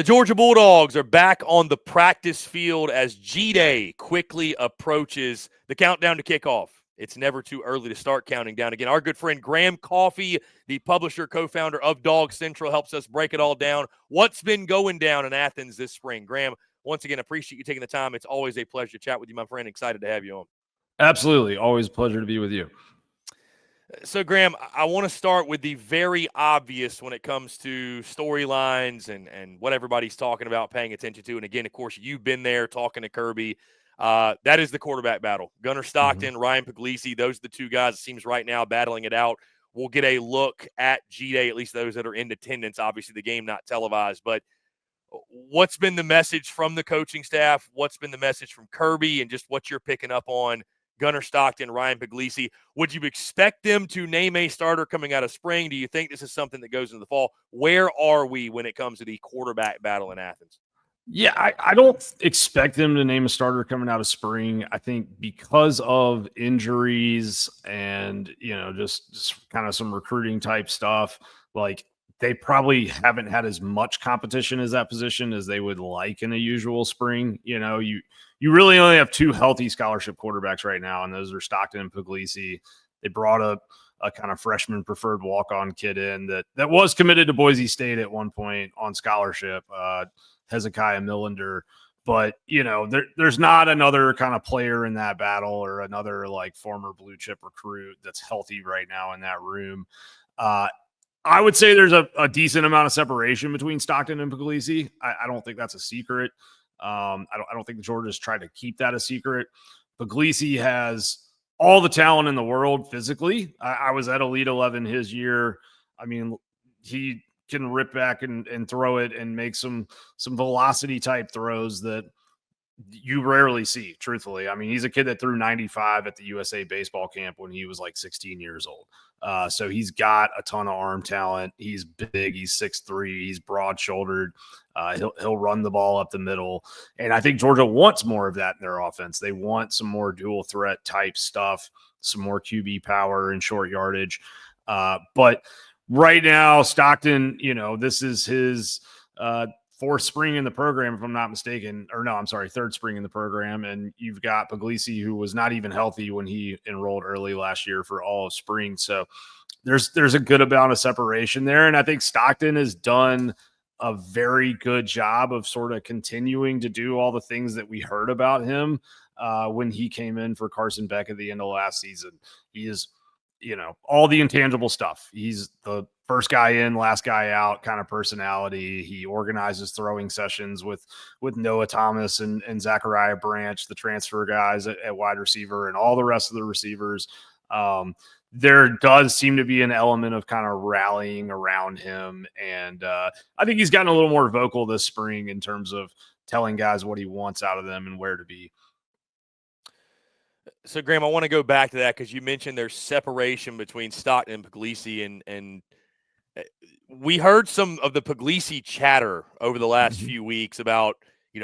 The Georgia Bulldogs are back on the practice field as G-Day quickly approaches. The countdown to kickoff. It's never too early to start counting down again. Our good friend Graham Coffey, the publisher, co-founder of Dawgs Central, helps us break it all down. What's been going down in Athens this spring? Graham, once again, appreciate you taking the time. It's always a pleasure to chat with you, my friend. Excited to have you on. Absolutely. Always a pleasure to be with you. So, Graham, I want to start with the very obvious when it comes to storylines and what everybody's talking about, paying attention to. And again, of course, you've been there talking to Kirby. That is the quarterback battle. Gunnar Stockton, Ryan Puglisi, those are the two guys, it seems, right now battling it out. We'll get a look at G-Day, at least those that are in attendance. Obviously, the game not televised. But what's been the message from the coaching staff? What's been the message from Kirby, and just what you're picking up on Gunnar Stockton, Ryan Puglisi? Would you expect them to name a starter coming out of spring? Do you think this is something that goes into the fall? Where are we when it comes to the quarterback battle in Athens? Yeah, I don't expect them to name a starter coming out of spring. I think because of injuries and, just kind of some recruiting type stuff, like they probably haven't had as much competition as that position as they would like in a usual spring. You really only have two healthy scholarship quarterbacks right now, and those are Stockton and Puglisi. They brought a kind of freshman preferred walk-on kid in that was committed to Boise State at one point on scholarship, Hezekiah Millender. But, there's not another kind of player in that battle or another like former blue chip recruit that's healthy right now in that room. I would say there's a decent amount of separation between Stockton and Puglisi. I don't think that's a secret. I don't think Georgia's tried to keep that a secret. Puglisi has all the talent in the world physically. I was at Elite 11 his year. I mean, he can rip back and throw it and make some velocity type throws that you rarely see, truthfully. I mean, he's a kid that threw 95 at the USA baseball camp when he was like 16 years old. So he's got a ton of arm talent. He's big. He's 6'3". He's broad-shouldered. He'll run the ball up the middle. And I think Georgia wants more of that in their offense. They want some more dual threat type stuff, some more QB power and short yardage. But right now, Stockton, this is his fourth spring in the program, if I'm not mistaken. Or no, I'm sorry, third spring in the program. And you've got Puglisi, who was not even healthy when he enrolled early last year for all of spring. So there's a good amount of separation there. And I think Stockton has done a very good job of sort of continuing to do all the things that we heard about him when he came in for Carson Beck at the end of last season. He is, all the intangible stuff. He's the first guy in, last guy out kind of personality. He organizes throwing sessions with Noah Thomas and Zachariah Branch, the transfer guys at wide receiver, and all the rest of the receivers. There does seem to be an element of kind of rallying around him. And I think he's gotten a little more vocal this spring in terms of telling guys what he wants out of them and where to be. So, Graham, I want to go back to that because you mentioned there's separation between Stockton and Puglisi, and we heard some of the Puglisi chatter over the last few weeks about,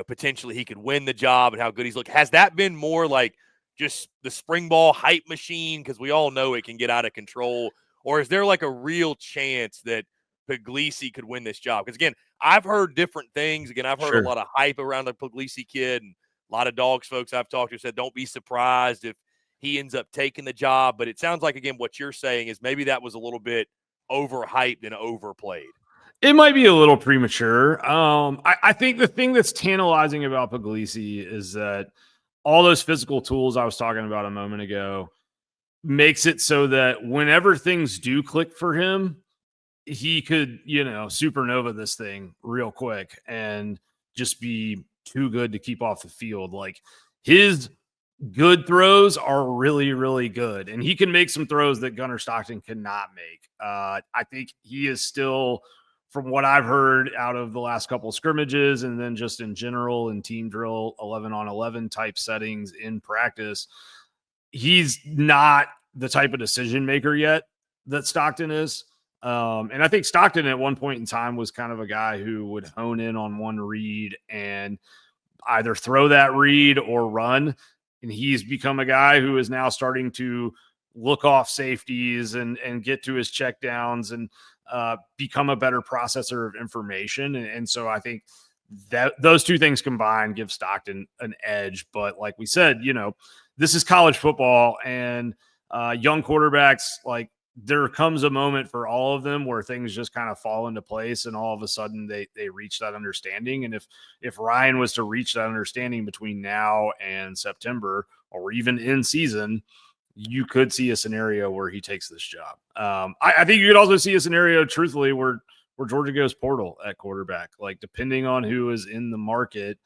potentially he could win the job and how good he's looked. Has that been more like just the spring ball hype machine because we all know it can get out of control, or is there like a real chance that Puglisi could win this job? Because, again, I've heard different things. Again, I've heard a lot of hype around the Puglisi kid, and a lot of Dogs folks I've talked to said don't be surprised if he ends up taking the job. But it sounds like, again, what you're saying is maybe that was a little bit overhyped and overplayed. It might be a little premature. I think the thing that's tantalizing about Puglisi is that all those physical tools I was talking about a moment ago makes it so that whenever things do click for him, he could, supernova this thing real quick and just be too good to keep off the field. Like his good throws are really, really good. And he can make some throws that Gunnar Stockton cannot make. I think he is still, from what I've heard out of the last couple of scrimmages and then just in general in team drill 11-on-11 type settings in practice, he's not the type of decision maker yet that Stockton is. And I think Stockton at one point in time was kind of a guy who would hone in on one read and either throw that read or run. And he's become a guy who is now starting to look off safeties and get to his checkdowns and become a better processor of information. And so I think that those two things combined give Stockton an edge. But like we said, this is college football, and young quarterbacks, like, there comes a moment for all of them where things just kind of fall into place, and all of a sudden they reach that understanding. And if Ryan was to reach that understanding between now and September, or even in season, you could see a scenario where he takes this job. I think you could also see a scenario, truthfully, where Georgia goes portal at quarterback, like, depending on who is in the market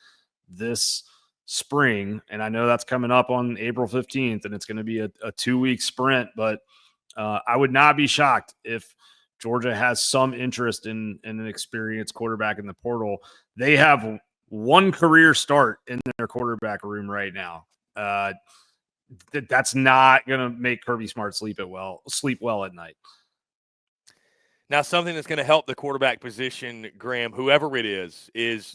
this spring. And I know that's coming up on April 15th, and it's going to be a 2-week sprint, but I would not be shocked if Georgia has some interest in an experienced quarterback in the portal. They have one career start in their quarterback room right now. That's not going to make Kirby Smart sleep well at night. Now, something that's going to help the quarterback position, Graham, whoever it is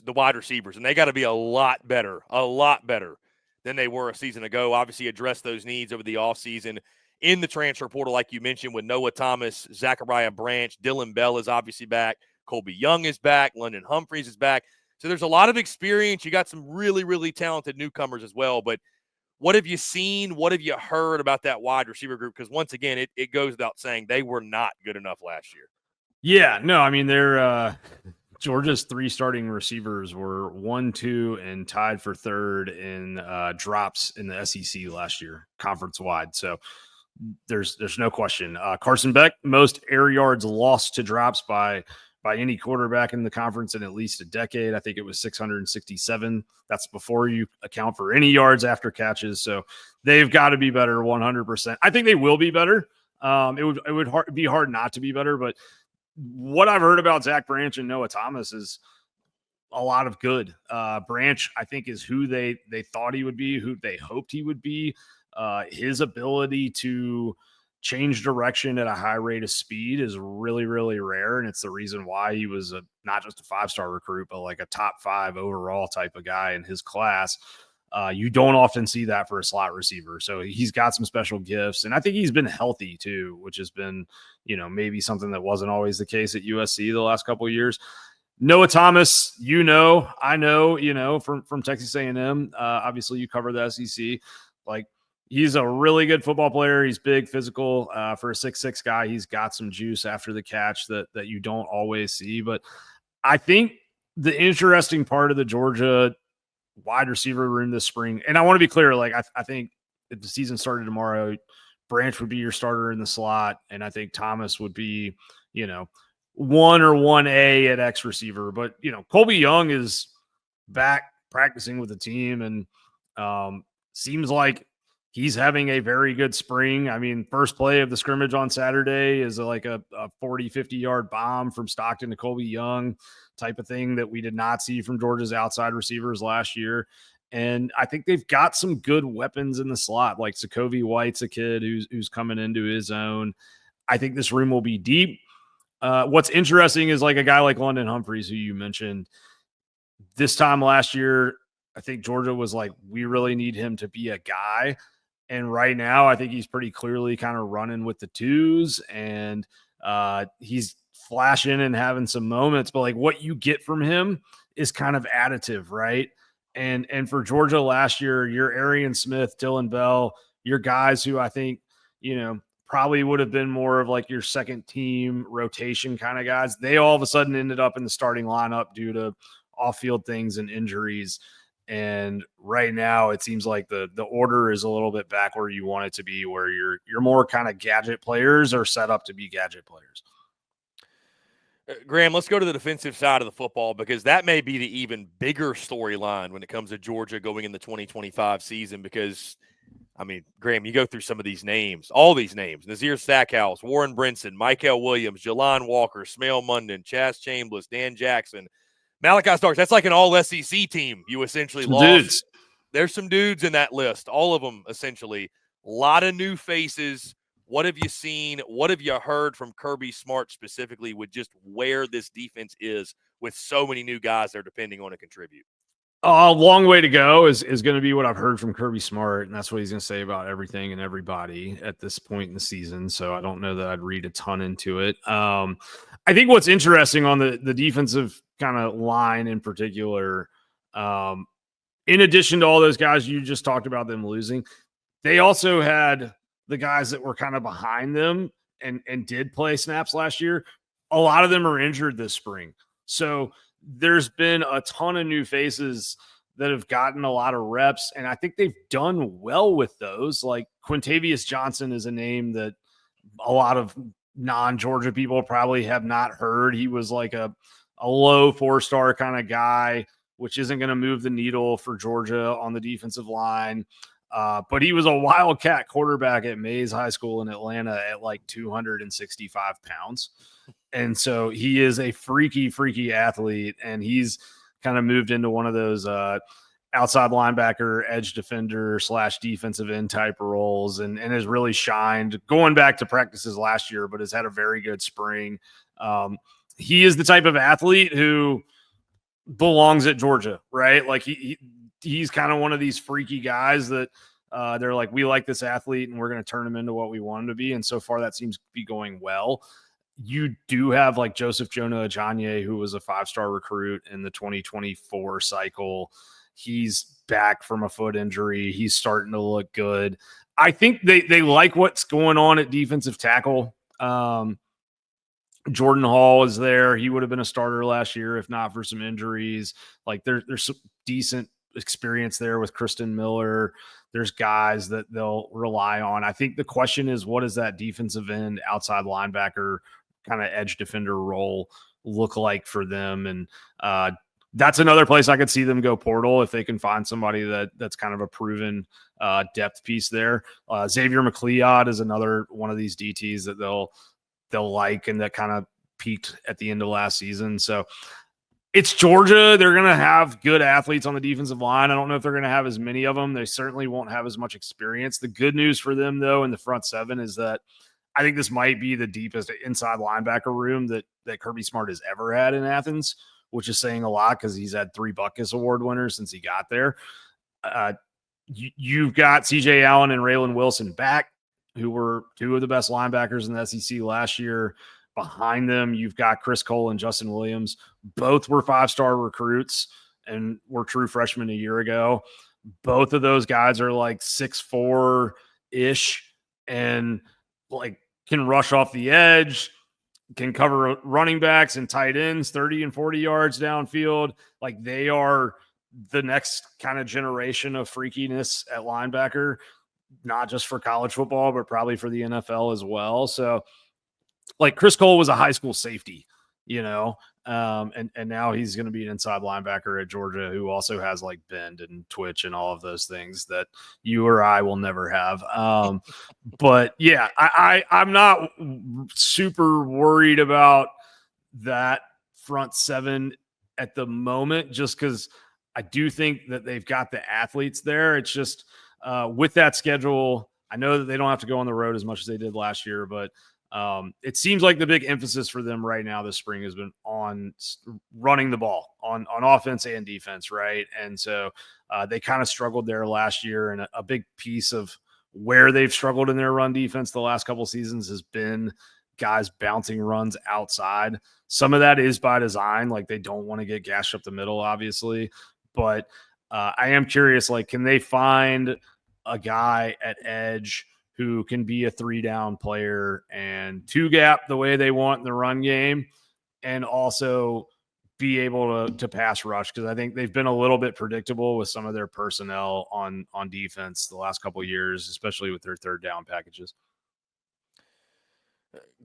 the wide receivers. And they got to be a lot better than they were a season ago. Obviously, address those needs over the offseason in the transfer portal, like you mentioned, with Noah Thomas, Zachariah Branch, Dylan Bell is obviously back. Colby Young is back. London Humphreys is back. So there's a lot of experience. You got some really, really talented newcomers as well. But what have you seen? What have you heard about that wide receiver group? Because once again, it goes without saying they were not good enough last year. Yeah, no, I mean, they're Georgia's 3 starting receivers were 1, 2, and tied for 3rd in drops in the SEC last year, conference wide. So there's no question. Carson Beck, most air yards lost to drops by any quarterback in the conference in at least a decade. I think it was 667. That's before you account for any yards after catches. So they've got to be better 100%. I think they will be better. It would be hard not to be better, but what I've heard about Zach Branch and Noah Thomas is a lot of good. Branch, I think, is who they thought he would be, who they hoped he would be. His ability to change direction at a high rate of speed is really, really rare. And it's the reason why he was not just a 5-star recruit, but like a top 5 overall type of guy in his class. You don't often see that for a slot receiver. So he's got some special gifts. And I think he's been healthy too, which has been, maybe something that wasn't always the case at USC the last couple of years. Noah Thomas, I know, from Texas A&M. Obviously you cover the SEC. Like, he's a really good football player. He's big, physical. For a 6'6" guy, he's got some juice after the catch that you don't always see. But I think the interesting part of the Georgia wide receiver room this spring, and I want to be clear, like, I think if the season started tomorrow, Branch would be your starter in the slot, and I think Thomas would be, 1 or 1A at X receiver. But, Colby Young is back practicing with the team, and seems like he's having a very good spring. I mean, first play of the scrimmage on Saturday is like a 40, 50-yard bomb from Stockton to Colby Young type of thing that we did not see from Georgia's outside receivers last year. And I think they've got some good weapons in the slot, like Sokovie White's a kid who's coming into his own. I think this room will be deep. What's interesting is, like, a guy like London Humphreys, who you mentioned, this time last year, I think Georgia was like, we really need him to be a guy. And right now, I think he's pretty clearly kind of running with the 2s, and he's flashing and having some moments. But, like, what you get from him is kind of additive, right? And for Georgia last year, your Arian Smith, Dylan Bell, your guys who I think, probably would have been more of like your second team rotation kind of guys, they all of a sudden ended up in the starting lineup due to off-field things and injuries. And right now it seems like the order is a little bit back where you want it to be, where your more kind of gadget players are set up to be gadget players. Graham, let's go to the defensive side of the football, because that may be the even bigger storyline when it comes to Georgia going in the 2025 season. Because, I mean, Graham, you go through some of these names, all these names: Nazir Stackhouse, Warren Brinson, Michael Williams, Jelon Walker, Smale Munden, Chaz Chambliss, Dan Jackson, Malachi Starks. That's like an all SEC team you essentially lost. Dudes. There's some dudes in that list, all of them essentially. A lot of new faces. What have you seen? What have you heard from Kirby Smart specifically with just where this defense is with so many new guys they're depending on to contribute? A long way to go is going to be what I've heard from Kirby Smart, and that's what he's going to say about everything and everybody at this point in the season. So I don't know that I'd read a ton into it. I think what's interesting on the defensive kind of line in particular, in addition to all those guys you just talked about them losing, they also had the guys that were kind of behind them and did play snaps last year. A lot of them are injured this spring. So there's been a ton of new faces that have gotten a lot of reps, and I think they've done well with those. Like Quintavious Johnson is a name that a lot of non-Georgia people probably have not heard. He was like a low 4-star kind of guy, which isn't going to move the needle for Georgia on the defensive line. But he was a Wildcat quarterback at Mays High School in Atlanta at like 265 pounds. And so he is a freaky athlete, and he's kind of moved into one of those outside linebacker, edge defender / defensive end type roles, and has really shined going back to practices last year, but has had a very good spring. He is the type of athlete who belongs at Georgia, right? Like he's kind of one of these freaky guys that they're like, we like this athlete and we're going to turn him into what we want him to be. And so far that seems to be going well. You do have like Joseph Jonah Ajanye, who was a 5-star recruit in the 2024 cycle. He's back from a foot injury. He's starting to look good. I think they like what's going on at defensive tackle. Jordan Hall is there. He would have been a starter last year if not for some injuries. Like there's some decent experience there with Kristen Miller. There's guys that they'll rely on. I think the question is, what does that defensive end outside linebacker kind of edge defender role look like for them? And that's another place I could see them go portal if they can find somebody that's kind of a proven depth piece there. Xavier McLeod is another one of these DTs that they'll like, and that kind of peaked at the end of last season. So it's Georgia. They're going to have good athletes on the defensive line. I don't know if they're going to have as many of them. They certainly won't have as much experience. The good news for them, though, in the front seven is that I think this might be the deepest inside linebacker room that Kirby Smart has ever had in Athens, which is saying a lot because he's had 3 Butkus Award winners since he got there. You've got CJ Allen and Raylan Wilson back, who were 2 of the best linebackers in the SEC last year. Behind them, you've got Chris Cole and Justin Williams. Both were 5-star recruits and were true freshmen a year ago. Both of those guys are like 6'4"-ish and like can rush off the edge, can cover running backs and tight ends 30 and 40 yards downfield. Like they are the next kind of generation of freakiness at linebacker, not just for college football, but probably for the NFL as well. So like Chris Cole was a high school safety, and now he's going to be an inside linebacker at Georgia who also has like bend and twitch and all of those things that you or I will never have. But yeah, I'm not super worried about that front seven at the moment, just because I do think that they've got the athletes there. It's just with that schedule, I know that they don't have to go on the road as much as they did last year, but it seems like the big emphasis for them right now this spring has been on running the ball on offense and defense, right? And so they kind of struggled there last year, and a big piece of where they've struggled in their run defense the last couple seasons has been guys bouncing runs outside. Some of that is by design, like they don't want to get gashed up the middle, obviously, but I am curious, like, can they find a guy at edge who can be a 3-down player and 2-gap the way they want in the run game, and also be able to pass rush? Because I think they've been a little bit predictable with some of their personnel on defense the last couple of years, especially with their 3rd-down packages.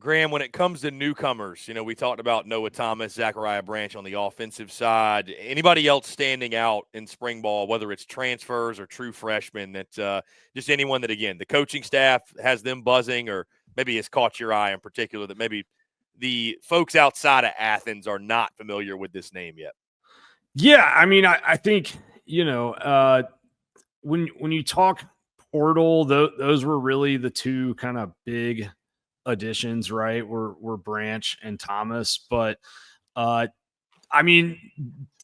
Graham, when it comes to newcomers, we talked about Noah Thomas, Zachariah Branch on the offensive side. Anybody else standing out in spring ball, whether it's transfers or true freshmen, that just anyone that, again, the coaching staff has them buzzing or maybe has caught your eye in particular that maybe the folks outside of Athens are not familiar with this name yet? Yeah, I mean, I think, when you talk portal, those were really the 2 kind of big additions, right? Were Branch and Thomas. But I mean,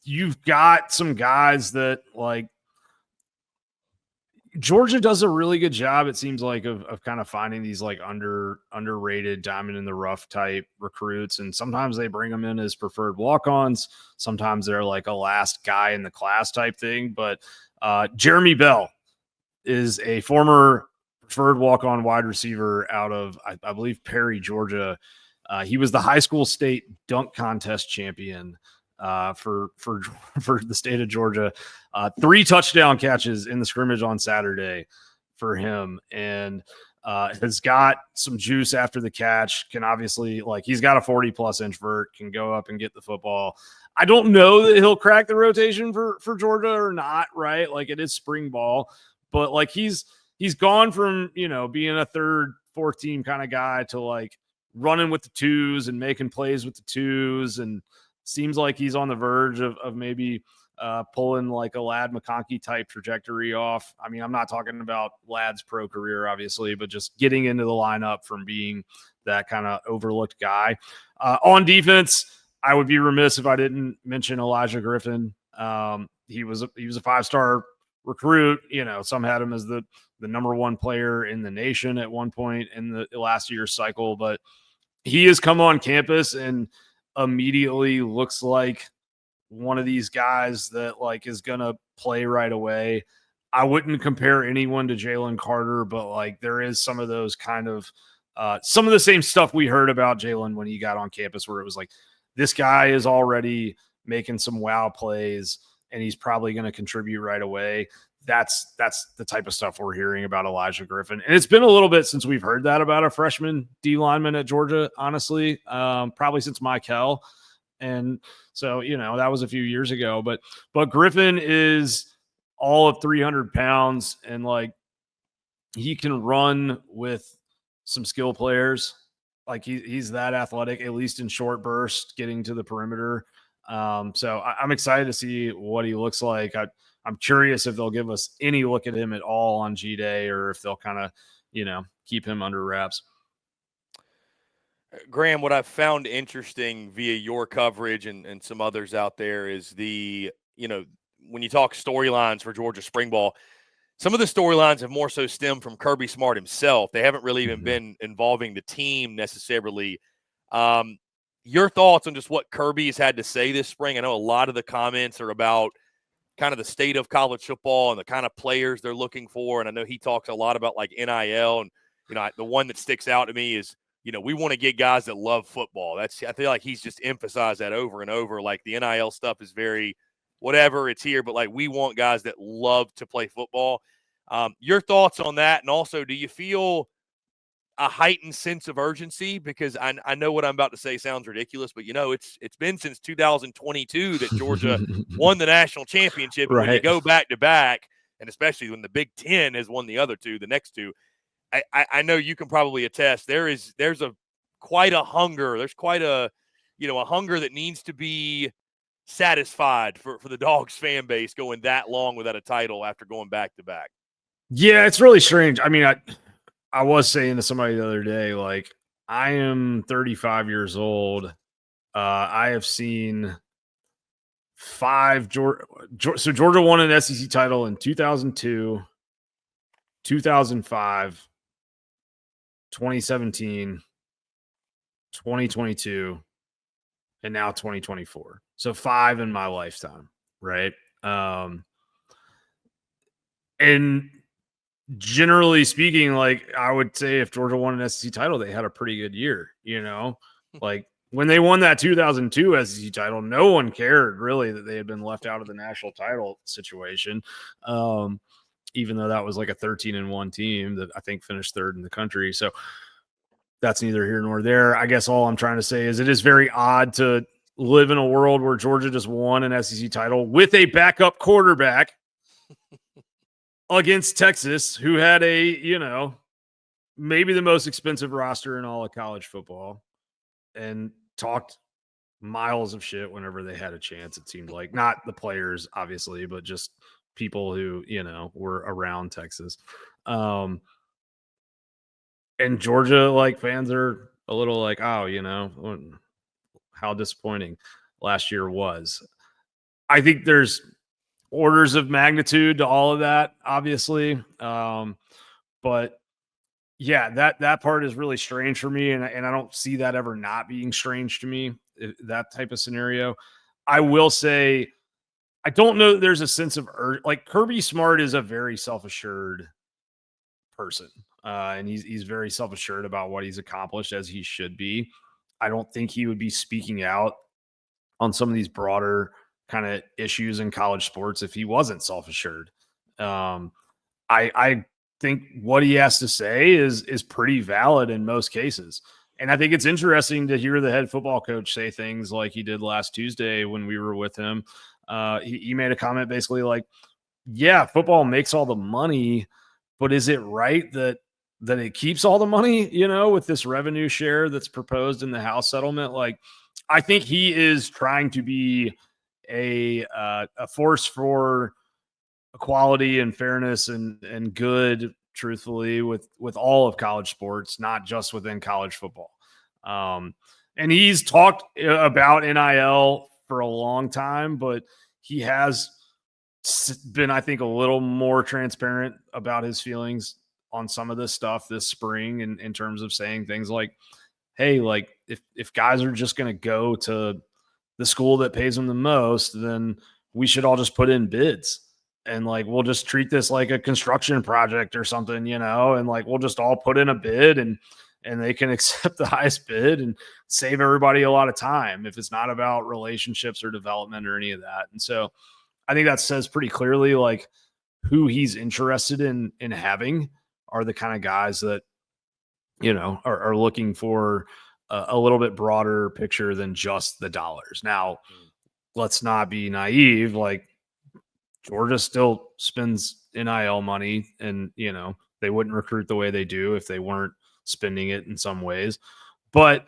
you've got some guys that like Georgia does a really good job, it seems like, of kind of finding these like underrated diamond in the rough type recruits. And sometimes they bring them in as preferred walk-ons. Sometimes they're like a last guy in the class type thing. But Jeremy Bell is a former preferred walk-on wide receiver out of, I believe, Perry, Georgia. He was the high school state dunk contest champion for the state of Georgia. 3 touchdown catches in the scrimmage on Saturday for him, and has got some juice after the catch. Can obviously, like, he's got a 40+ inch vert, can go up and get the football. I don't know that he'll crack the rotation for Georgia or not, right? Like, it is spring ball, but like he's gone from, being a third, fourth team kind of guy to like running with the twos and making plays with the twos, and seems like he's on the verge of maybe pulling like a Ladd McConkey type trajectory off. I mean, I'm not talking about Ladd's pro career, obviously, but just getting into the lineup from being that kind of overlooked guy. On defense, I would be remiss if I didn't mention Elijah Griffin. He was a 5-star recruit. Some had him as the number 1 player in the nation at one point in the last year's cycle, but he has come on campus and immediately looks like one of these guys that like is going to play right away. I wouldn't compare anyone to Jalen Carter, but like there is some of those kind of some of the same stuff we heard about Jalen when he got on campus, where it was like, this guy is already making some wow plays and he's probably going to contribute right away. That's the type of stuff we're hearing about Elijah Griffin. And it's been a little bit since we've heard that about a freshman D lineman at Georgia, honestly, probably since Michael. And so, that was a few years ago, but Griffin is all of 300 pounds, and like he can run with some skill players. Like he's that athletic, at least in short bursts, getting to the perimeter. So I'm excited to see what he looks like. I'm curious if they'll give us any look at him at all on G-Day, or if they'll kind of, keep him under wraps. Graham, what I've found interesting via your coverage and some others out there is when you talk storylines for Georgia spring ball, some of the storylines have more so stemmed from Kirby Smart himself. They haven't really even been involving the team necessarily. Your thoughts on just what Kirby has had to say this spring? I know a lot of the comments are about kind of the state of college football and the kind of players they're looking for. And I know he talks a lot about like NIL, and, the one that sticks out to me is, we want to get guys that love football. I feel like he's just emphasized that over and over. Like the NIL stuff is very whatever, it's here, but like we want guys that love to play football. Your thoughts on that? And also, do you feel a heightened sense of urgency? Because I know what I'm about to say sounds ridiculous, but it's been since 2022 that Georgia won the national championship. Right. And when you go back to back, and especially when the Big Ten has won the other two, the next two, I know you can probably attest. There's quite a hunger. There's quite a hunger that needs to be satisfied for the Dawgs fan base going that long without a title after going back to back. Yeah, it's really strange. I mean, I was saying to somebody the other day, like, I am 35 years old. I have seen 5 so Georgia won an SEC title in 2002, 2005, 2017, 2022, and now 2024. So 5 in my lifetime, right? And generally speaking, like, I would say if Georgia won an SEC title, they had a pretty good year, like when they won that 2002 SEC title, no one cared really that they had been left out of the national title situation. Even though that was like a 13-1 team that I think finished 3rd in the country. So that's neither here nor there. I guess all I'm trying to say is it is very odd to live in a world where Georgia just won an SEC title with a backup quarterback against Texas, who had a, maybe the most expensive roster in all of college football, and talked miles of shit whenever they had a chance. It seemed like, not the players, obviously, but just people who, were around Texas. And Georgia, like, fans are a little like, oh, how disappointing last year was. I think there's orders of magnitude to all of that, obviously. But yeah, that part is really strange for me. And I don't see that ever not being strange to me, that type of scenario. I will say, I don't know that there's a sense of like Kirby Smart is a very self-assured person. And he's very self-assured about what he's accomplished, as he should be. I don't think he would be speaking out on some of these broader kind of issues in college sports if he wasn't self-assured. I think what he has to say is pretty valid in most cases. And I think it's interesting to hear the head football coach say things like he did last Tuesday when we were with him. He made a comment basically like, yeah, football makes all the money, but is it right that it keeps all the money, with this revenue share that's proposed in the House settlement? Like, I think he is trying to be a force for equality and fairness and good, truthfully, with all of college sports, not just within college football. And he's talked about NIL for a long time, but he has been, I think, a little more transparent about his feelings on some of this stuff this spring, in terms of saying things like, hey, like if guys are just going to go to the school that pays them the most, then we should all just put in bids. And like, we'll just treat this like a construction project or something, and like, we'll just all put in a bid and they can accept the highest bid and save everybody a lot of time if it's not about relationships or development or any of that. And so I think that says pretty clearly, like, who he's interested in having are the kind of guys that, are looking for a little bit broader picture than just the dollars. Now, let's not be naive. Like, Georgia still spends NIL money, and, they wouldn't recruit the way they do if they weren't spending it in some ways. But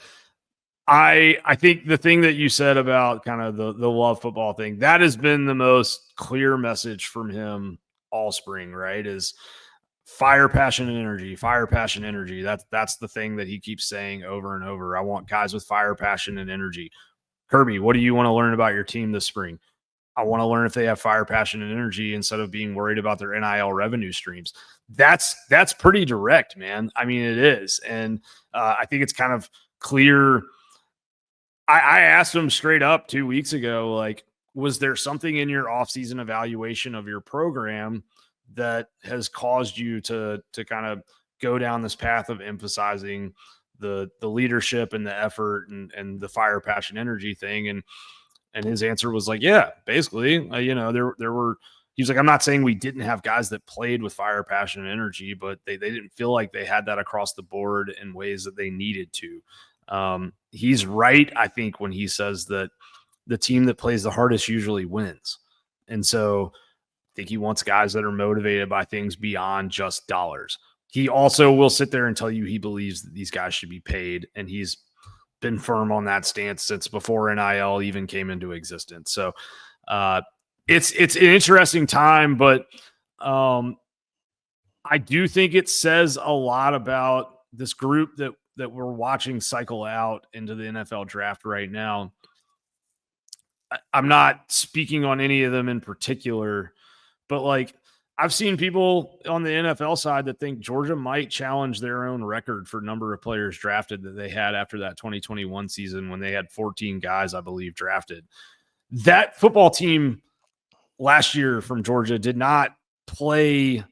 I think the thing that you said about kind of the love football thing, that has been the most clear message from him all spring, right? Is fire, passion, and energy. Fire, passion, energy. That's the thing that he keeps saying over and over. I want guys with fire, passion, and energy. Kirby, what do you want to learn about your team this spring? I want to learn if they have fire, passion, and energy instead of being worried about their NIL revenue streams. That's pretty direct, man. I mean, it is. And I think it's kind of clear. I asked him straight up 2 weeks ago, like, was there something in your offseason evaluation of your program that has caused you to kind of go down this path of emphasizing the leadership and the effort and the fire, passion, energy thing? And his answer was like, yeah, basically, there were, he was like, I'm not saying we didn't have guys that played with fire, passion, and energy, but they didn't feel like they had that across the board in ways that they needed to. He's right, I think, when he says that the team that plays the hardest usually wins. And so I think he wants guys that are motivated by things beyond just dollars. He also will sit there and tell you he believes that these guys should be paid, and he's been firm on that stance since before NIL even came into existence. So it's an interesting time, but I do think it says a lot about this group that we're watching cycle out into the NFL draft right now. I'm not speaking on any of them in particular, but like, I've seen people on the NFL side that think Georgia might challenge their own record for number of players drafted that they had after that 2021 season, when they had 14 guys, I believe, drafted. That football team last year from Georgia did not play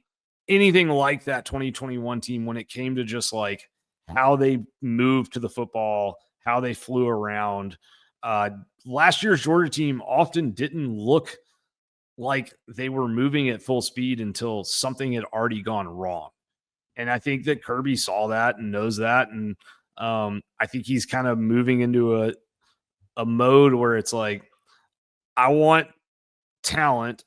anything like that 2021 team when it came to just like how they moved to the football, how they flew around. Last year's Georgia team often didn't look like they were moving at full speed until something had already gone wrong. And I think that Kirby saw that and knows that. And I think he's kind of moving into a mode where it's like, I want talent,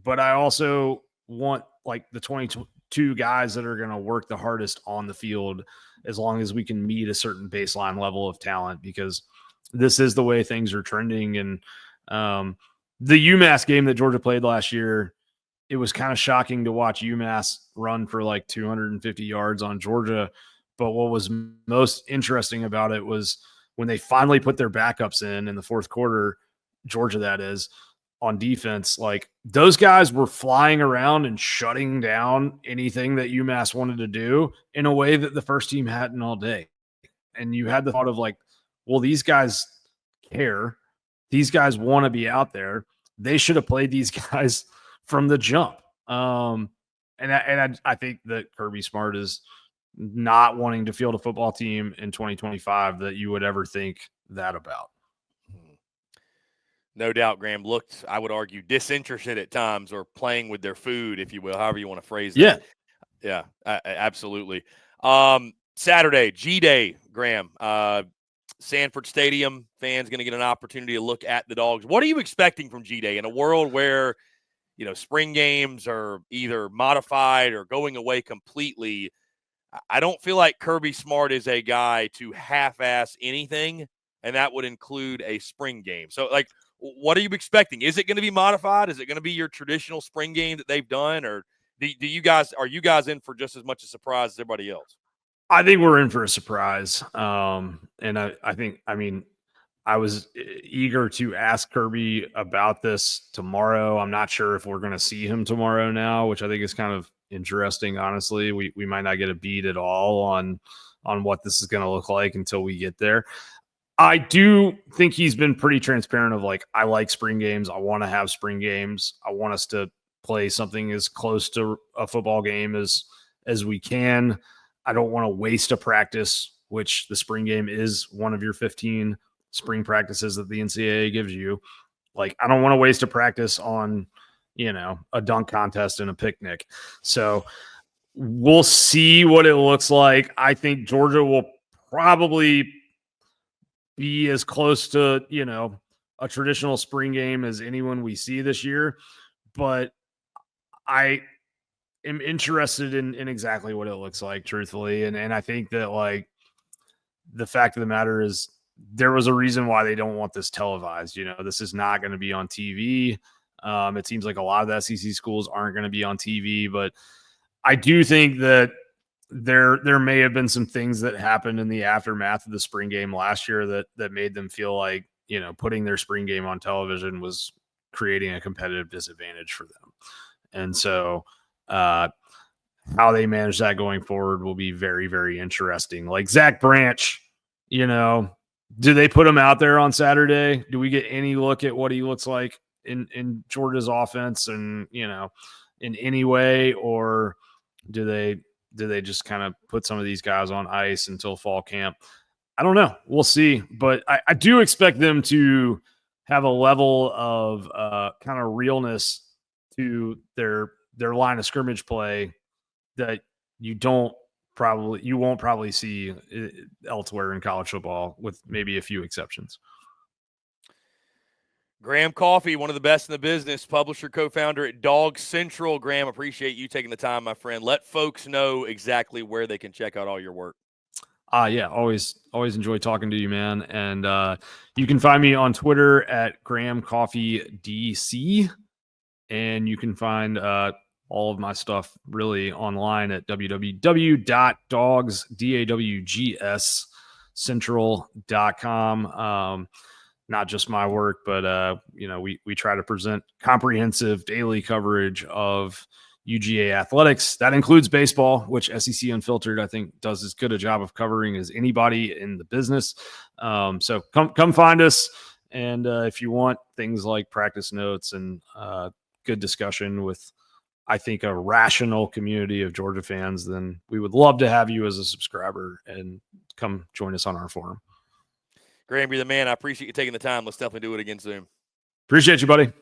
but I also want like the 22 guys that are going to work the hardest on the field, as long as we can meet a certain baseline level of talent, because this is the way things are trending. And the UMass game that Georgia played last year, it was kind of shocking to watch UMass run for like 250 yards on Georgia. But what was most interesting about it was when they finally put their backups in the fourth quarter, Georgia, that is, on defense, like those guys were flying around and shutting down anything that UMass wanted to do in a way that the first team hadn't all day. And you had the thought of like, well, these guys care. These guys want to be out there. They should have played these guys from the jump. And I think that Kirby Smart is not wanting to field a football team in 2025 that you would ever think that about. No doubt, Graham looked, I would argue, disinterested at times, or playing with their food, if you will, however you want to phrase that. Yeah, absolutely. Saturday, G-Day, Graham. Sanford Stadium, fans going to get an opportunity to look at the Dogs. What are you expecting from G-Day in a world where, you know, spring games are either modified or going away completely? I don't feel like Kirby Smart is a guy to half-ass anything, and that would include a spring game. So, like, what are you expecting? Is it going to be modified? Is it going to be your traditional spring game that they've done, or are you guys in for just as much a surprise as everybody else? I think we're in for a surprise. And I was eager to ask Kirby about this tomorrow. I'm not sure if we're going to see him tomorrow now, which I think is kind of interesting. Honestly, we might not get a beat at all on what this is going to look like until we get there. I do think he's been pretty transparent of like, I like spring games. I want to have spring games. I want us to play something as close to a football game as we can. I don't want to waste a practice, which the spring game is one of your 15 spring practices that the NCAA gives you. Like, I don't want to waste a practice on, you know, a dunk contest and a picnic. So we'll see what it looks like. I think Georgia will probably be as close to, you know, a traditional spring game as anyone we see this year. But I am interested in exactly what it looks like, truthfully. And I think that, like, the fact of the matter is there was a reason why they don't want this televised. You know, this is not going to be on TV. It seems like a lot of the SEC schools aren't going to be on TV, but I do think that there may have been some things that happened in the aftermath of the spring game last year that made them feel like, you know, putting their spring game on television was creating a competitive disadvantage for them. And so how they manage that going forward will be very, very interesting. Like Zach Branch, you know, do they put him out there on Saturday? Do we get any look at what he looks like in Georgia's offense and, you know, in any way, or do they just kind of put some of these guys on ice until fall camp? I don't know. We'll see. But I do expect them to have a level of kind of realness to their line of scrimmage play that you won't probably see elsewhere in college football, with maybe a few exceptions. Graham Coffey, one of the best in the business, publisher, co-founder at Dawgs Central. Graham, appreciate you taking the time, my friend. Let folks know exactly where they can check out all your work. Yeah, always enjoy talking to you, man. And you can find me on Twitter at Graham Coffey DC, and you can find all of my stuff really online at www.dawgscentral.com. Not just my work, but you know, we try to present comprehensive daily coverage of UGA athletics. That includes baseball, which SEC Unfiltered, I think, does as good a job of covering as anybody in the business. So come find us. And if you want things like practice notes and good discussion with, I think, a rational community of Georgia fans, then we would love to have you as a subscriber and come join us on our forum. Graham, you're the man. I appreciate you taking the time. Let's definitely do it again soon. Appreciate you, buddy.